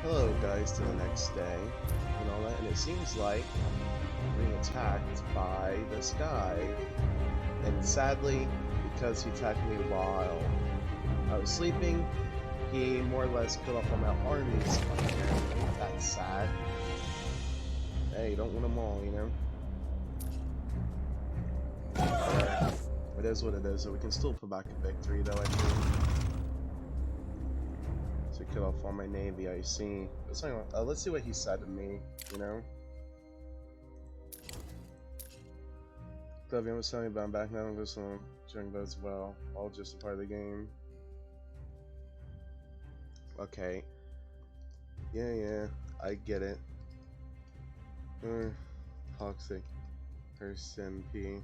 Hello guys to the next day and all that, and it seems like I'm being attacked by this guy, and sadly, because he attacked me while I was sleeping, he more or less killed off all my armies. That's sad. Hey, you don't win them all, you know? It is what it is, so we can still put back a victory though, I think. To kill off all my navy, I see. Let's see what he said to me, you know? Clevian was telling me about I'm back now, I'm just doing those well. All just a part of the game. Okay. Yeah, I get it. Toxic person P.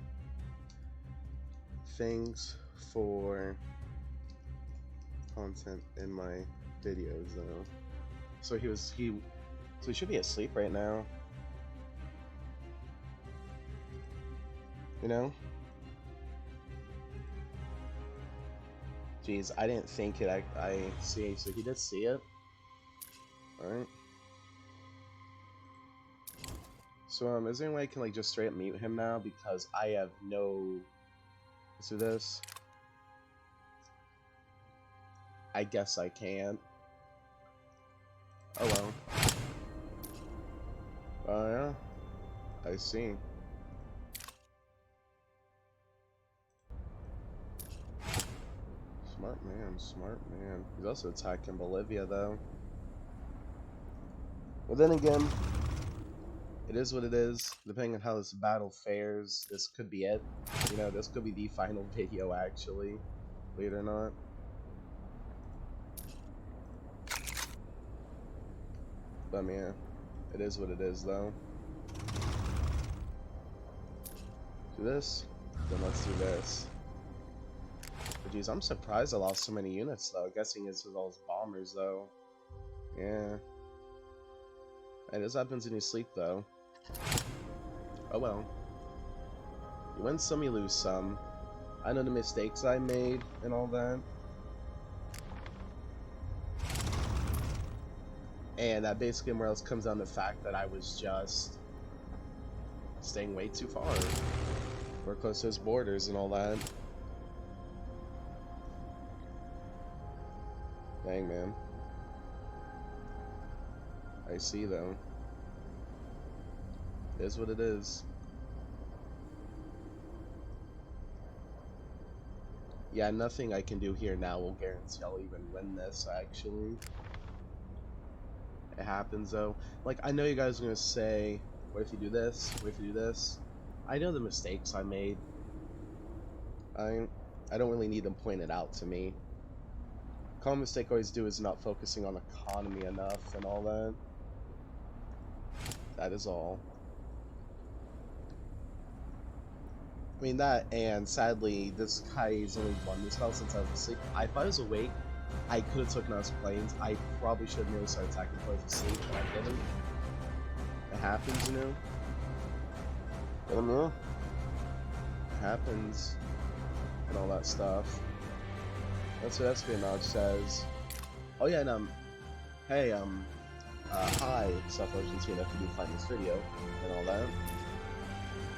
Thanks for content in my videos though. So he should be asleep right now. You know? Jeez, I didn't think it. I see. So he did see it. Alright. So, is there any way I can, like, just straight up mute him now? Because I have no... Let's do this. I guess I can't. Oh well. Oh yeah. I see. Smart man. He's also attacking Bolivia, though. But then again, it is what it is. Depending on how this battle fares, this could be it. You know, this could be the final video, actually. Believe it or not. But yeah, it is what it is, though. Do this, then let's do this. But geez, I'm surprised I lost so many units, though. Guessing it's with all those bombers, though. Yeah. And this happens when you sleep, though. Oh well. You win some, you lose some. I know the mistakes I made and all that. And that basically more or less comes down to the fact that I was just staying way too far. We're close to his borders and all that. Dang, man. I see, though. It is what it is. Yeah, nothing I can do here now will guarantee I'll even win this, actually. It happens, though. Like, I know you guys are gonna say, what if you do this? What if you do this? I know the mistakes I made. I don't really need them pointed out to me. Common mistake I always do is not focusing on economy enough and all that. That is all. I mean, that, and sadly, this guy's only won this battle since I was asleep. If I was awake, I could have taken out his planes. I probably should have nearly started attacking before I was asleep, but I didn't. It happens, you know? I don't know. It happens. And all that stuff. That's what espionage says. Oh yeah, and hey, hi, South Argentina, if you do find this video, and all that.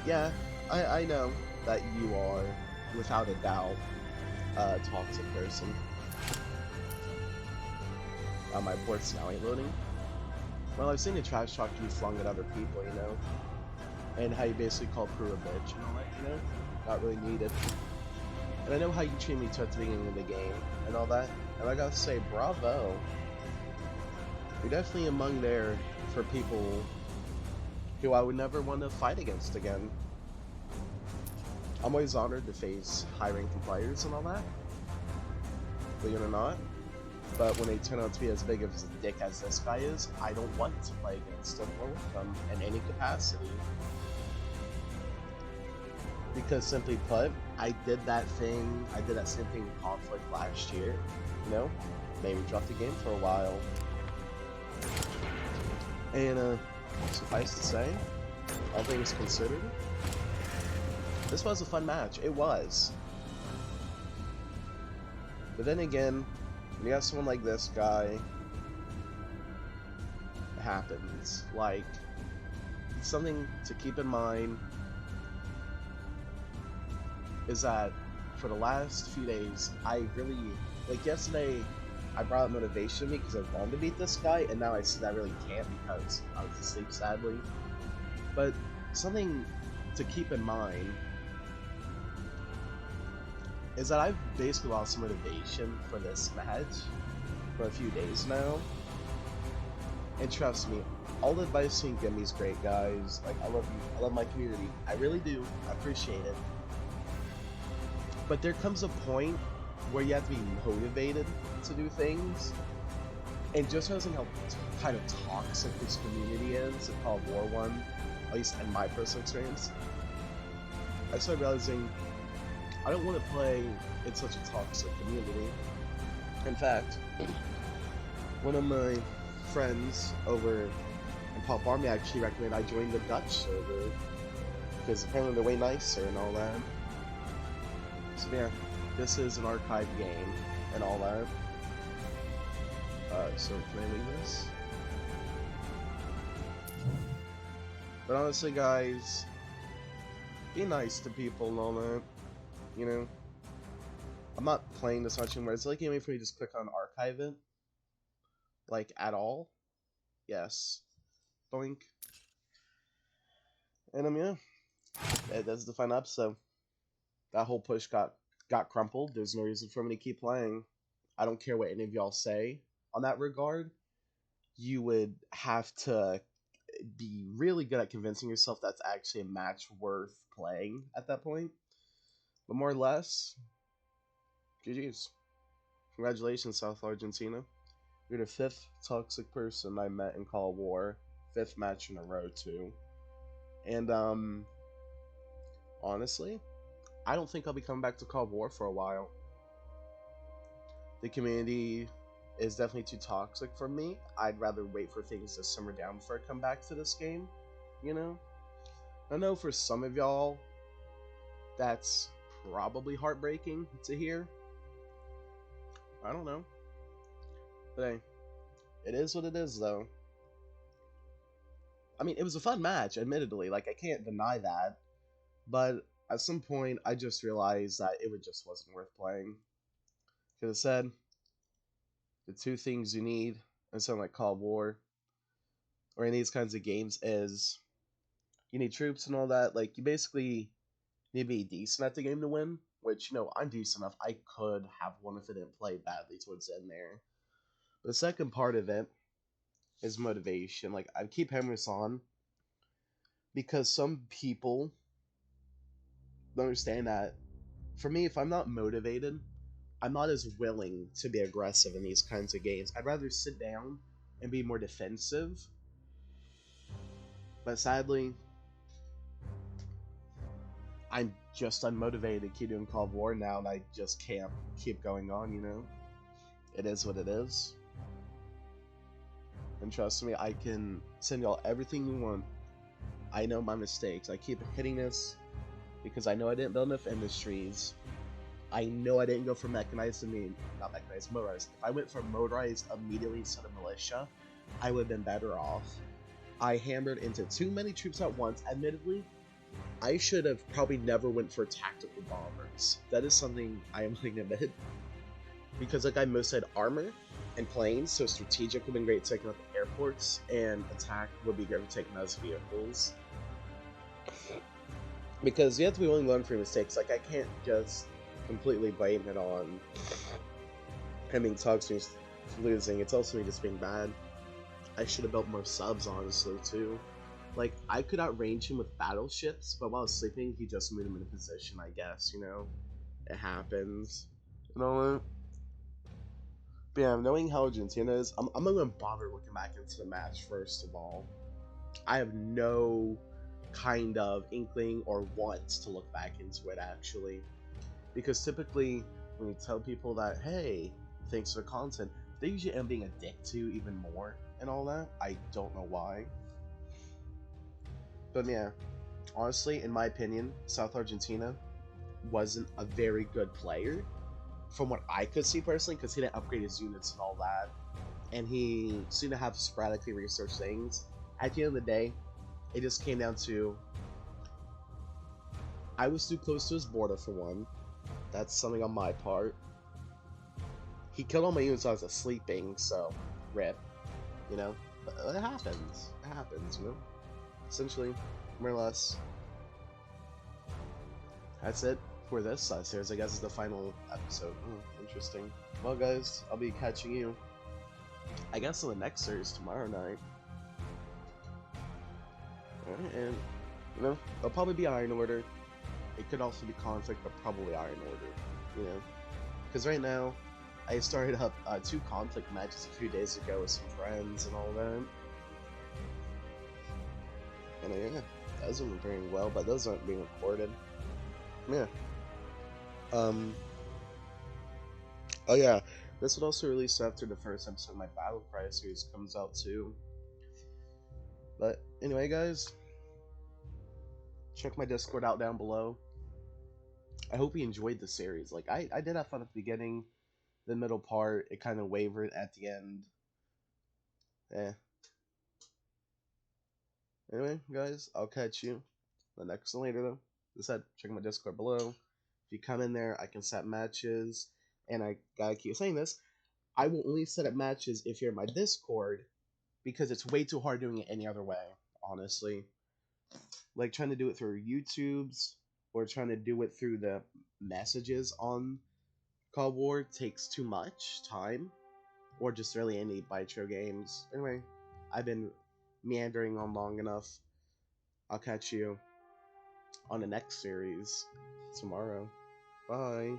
Yeah, I know that you are, without a doubt, a toxic person. My port's now ain't loading. Well, I've seen the trash talk you flung at other people, you know? And how you basically call crew a bitch and all that, you know? Not really needed. And I know how you treat me too at the beginning of the game, and all that. And I gotta say, bravo. You're definitely among there for people who I would never want to fight against again. I'm always honored to face high-ranking players and all that. Believe it or not. But when they turn out to be as big of a dick as this guy is, I don't want to play against them or with them in any capacity. Because simply put, I did that same thing in Conflict last year, you know? Maybe dropped the game for a while. And, suffice to say, all things considered, this was a fun match. It was. But then again, when you got someone like this guy, happens. Like, something to keep in mind is that for the last few days, I really, like yesterday, I brought up motivation to me because I wanted to beat this guy, and now I see that I really can't because I was asleep, sadly. But something to keep in mind is that I've basically lost motivation for this match for a few days now. And trust me, all the advice you can give me is great, guys. Like, I love you. I love my community. I really do. I appreciate it. But there comes a point where you have to be motivated to do things. And just realizing how kind of toxic this community is in Call of War 1, at least in my personal experience, I started realizing I don't want to play in such a toxic community. In fact, one of my friends over in Pop Army actually recommended I join the Dutch server because apparently they're way nicer and all that. So yeah, this is an archive game and all that. So can I leave this? But honestly, guys, be nice to people and all that. You know, I'm not playing this much anymore. It's like a game for me to just click on archive it, like at all. Yes, boink. And yeah, that's the final episode. That whole push got crumpled. There's no reason for me to keep playing. I don't care what any of y'all say on that regard. You would have to be really good at convincing yourself that's actually a match worth playing at that point. But more or less, GG's. Congratulations, South Argentina. You're the 5th toxic person I met in Call of War. 5th match in a row, too. And, honestly, I don't think I'll be coming back to Call of War for a while. The community is definitely too toxic for me. I'd rather wait for things to simmer down before I come back to this game, you know? I know for some of y'all, that's probably heartbreaking to hear. I don't know. But hey, it is what it is, though. I mean, it was a fun match, admittedly. Like, I can't deny that. But at some point, I just realized that it just wasn't worth playing. Could have said, the 2 things you need in something like Call of War, or in these kinds of games, is you need troops and all that. Like, you basically need to be decent at the game to win, which, you know, I'm decent enough. I could have won if I didn't play badly towards the end there. But the second part of it is motivation. Like, I keep hammering this on because some people don't understand that. For me, if I'm not motivated, I'm not as willing to be aggressive in these kinds of games. I'd rather sit down and be more defensive. But sadly, I'm just unmotivated to keep doing Call of War now, and I just can't keep going on, you know? It is what it is. And trust me, I can send y'all everything you want. I know my mistakes. I keep hitting this because I know I didn't build enough industries. I know I didn't go for mechanized, not mechanized, motorized. If I went for motorized immediately instead of militia, I would have been better off. I hammered into too many troops at once. Admittedly, I should have probably never went for tactical bombers. That is something I am willing to admit. Because like I most said, armor and planes, so strategic would have been great taking out the airports, and attack would be great for taking those vehicles. Because you have to be willing to learn from your mistakes. Like, I can't just completely blame it on him being toxic losing. It's also me just being bad. I should have built more subs, honestly, too. Like, I could outrange him with battleships, but while I was sleeping, he just moved him into position, I guess, you know? It happens. You know what? But yeah, knowing how Argentina is, I'm not going to bother looking back into the match, first of all. I have no kind of inkling or want to look back into it, actually. Because typically, when you tell people that, hey, thanks for the content, they usually end up being a dick to you even more and all that. I don't know why. But yeah, honestly, in my opinion, South Argentina wasn't a very good player from what I could see personally, because he didn't upgrade his units and all that. and he seemed to have sporadically researched things. At the end of the day, it just came down to I was too close to his border for one. That's something on my part. He killed all my units while I was sleeping, so rip, you know. But it happens. It happens, you know. Essentially, more or less, that's it for this series. I guess is the final episode. Interesting. Well, guys, I'll be catching you, I guess, on the next series tomorrow night. Alright, and you know, it'll probably be Iron Order. It could also be Conflict, but probably Iron Order. You know, because right now, I started up 2 Conflict matches a few days ago with some friends and all that. And yeah, those went very well, but those aren't being recorded. Yeah. Oh yeah, this would also release after the first episode of my Battle Cry series comes out too. But anyway, guys, check my Discord out down below. I hope you enjoyed the series. Like, I did have fun at the beginning, the middle part, it kind of wavered at the end. Anyway, guys, I'll catch you the next one later, though. As I said, check my Discord below. If you come in there, I can set matches. And I gotta keep saying this, I will only set up matches if you're in my Discord, because it's way too hard doing it any other way, honestly. Like, trying to do it through YouTube's, or trying to do it through the messages on Call War takes too much time, or just really any Bytro games. Anyway, I've been meandering on long enough. I'll catch you on the next series tomorrow. Bye.